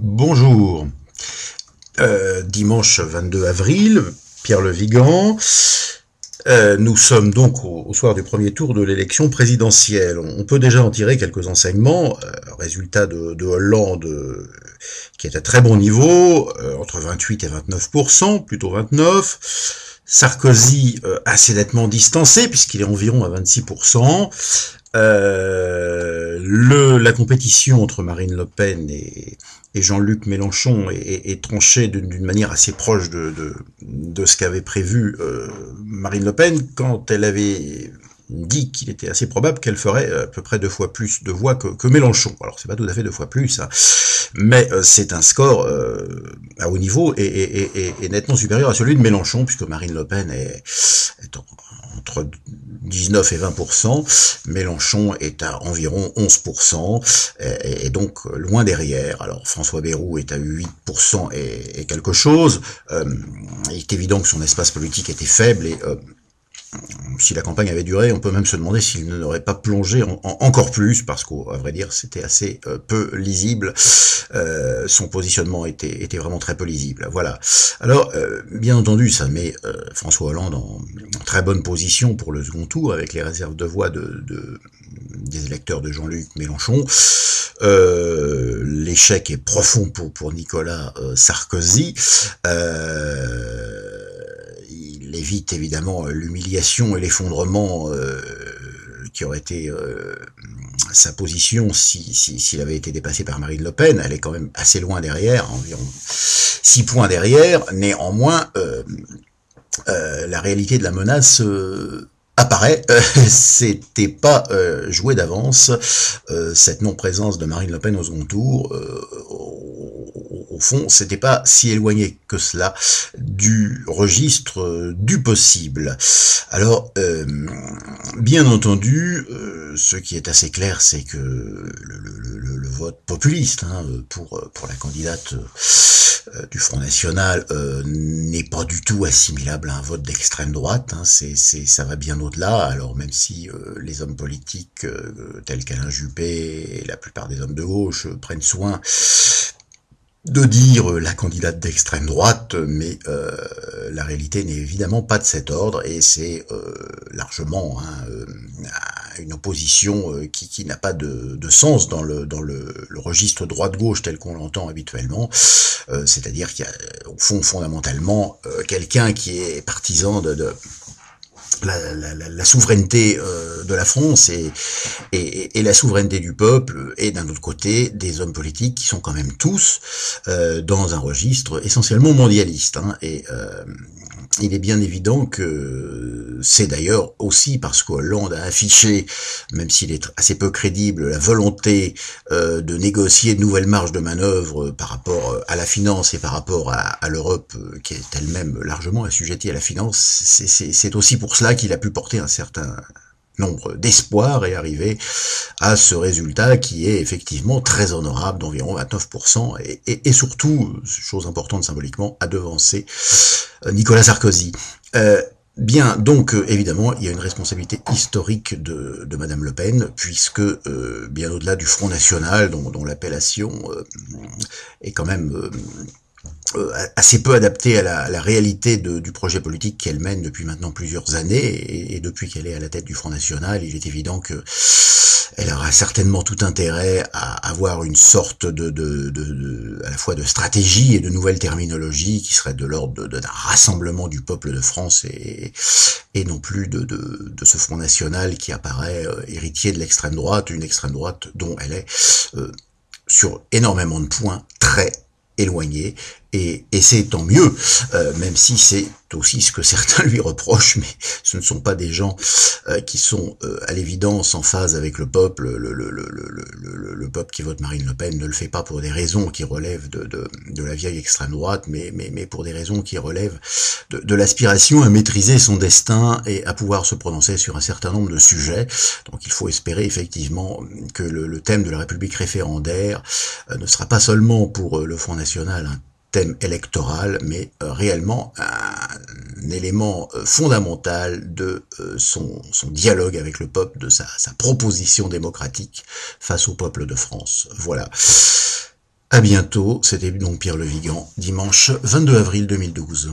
Bonjour. Dimanche 22 avril, Pierre Le Vigan. Nous sommes donc au soir du premier tour de l'élection présidentielle. On peut déjà en tirer quelques enseignements. Résultat de Hollande qui est à très bon niveau, entre 28 et 29%, plutôt 29%. Sarkozy assez nettement distancé puisqu'il est environ à 26%. La compétition entre Marine Le Pen et Jean-Luc Mélenchon est tranchée d'une manière assez proche de ce qu'avait prévu Marine Le Pen quand elle avait dit qu'il était assez probable qu'elle ferait à peu près 2 fois plus de voix que Mélenchon. Alors c'est pas tout à fait 2 fois plus, hein, mais c'est un score à haut niveau et nettement supérieur à celui de Mélenchon, puisque Marine Le Pen est entre 19 et 20%, Mélenchon est à environ 11%, et donc loin derrière. Alors François Bayrou est à 8% et quelque chose. Il est évident que son espace politique était faible, et si la campagne avait duré, on peut même se demander s'il n'aurait pas plongé encore plus, parce qu'à vrai dire, c'était assez peu lisible. Son positionnement était vraiment très peu lisible. Voilà. Alors, bien entendu, ça met François Hollande en très bonne position pour le second tour, avec les réserves de voix des électeurs de Jean-Luc Mélenchon. L'échec est profond pour Nicolas Sarkozy. Il évite évidemment l'humiliation et l'effondrement qui aurait été sa position s'il avait été dépassé par Marine Le Pen. Elle est quand même assez loin derrière, environ 6 points derrière. Néanmoins, la réalité de la menace apparaît. C'était pas joué d'avance, cette non-présence de Marine Le Pen au second tour. Au fond, c'était pas si éloigné que cela du registre du possible. Alors, bien entendu, ce qui est assez clair, c'est que le vote populiste pour la candidate du Front National n'est pas du tout assimilable à un vote d'extrême droite. Ça va bien au-delà. Alors même si les hommes politiques tels qu'Alain Juppé et la plupart des hommes de gauche prennent soin de dire la candidate d'extrême droite, mais la réalité n'est évidemment pas de cet ordre, et c'est largement une opposition qui n'a pas de sens dans le registre droite-gauche tel qu'on l'entend habituellement. C'est-à-dire qu'il y a au fond fondamentalement quelqu'un qui est partisan de la souveraineté de la France et la souveraineté du peuple, et d'un autre côté des hommes politiques qui sont quand même tous dans un registre essentiellement mondialiste. Et il est bien évident que c'est d'ailleurs aussi parce que Hollande a affiché, même s'il est assez peu crédible, la volonté de négocier de nouvelles marges de manœuvre par rapport à la finance et par rapport à l'Europe, qui est elle-même largement assujettie à la finance. C'est aussi pour cela qu'il a pu porter un certain nombre d'espoirs et arriver à ce résultat qui est effectivement très honorable, d'environ 29%, et surtout, chose importante symboliquement, à devancer Nicolas Sarkozy. Bien, donc évidemment, il y a une responsabilité historique de Madame Le Pen, puisque bien au-delà du Front National, dont l'appellation est quand même assez peu adaptée à la réalité du projet politique qu'elle mène depuis maintenant plusieurs années, et depuis qu'elle est à la tête du Front National, il est évident que elle aura certainement tout intérêt à avoir une sorte à la fois de stratégie et de nouvelle terminologie qui serait de l'ordre d'un rassemblement du peuple de France, et non plus de ce Front National qui apparaît héritier de l'extrême droite, une extrême droite dont elle est sur énormément de points très éloigné, et c'est tant mieux, même si c'est aussi ce que certains lui reprochent, mais ce ne sont pas des gens qui sont à l'évidence en phase avec le peuple. Le peuple qui vote Marine Le Pen ne le fait pas pour des raisons qui relèvent de la vieille extrême droite, mais pour des raisons qui relèvent de l'aspiration à maîtriser son destin et à pouvoir se prononcer sur un certain nombre de sujets. Donc il faut espérer effectivement que le thème de la République référendaire ne sera pas seulement pour le Front National un thème électoral, mais réellement un élément fondamental de son dialogue avec le peuple, de sa proposition démocratique face au peuple de France. Voilà. À bientôt, c'était donc Pierre Le Vigan, dimanche 22 avril 2012.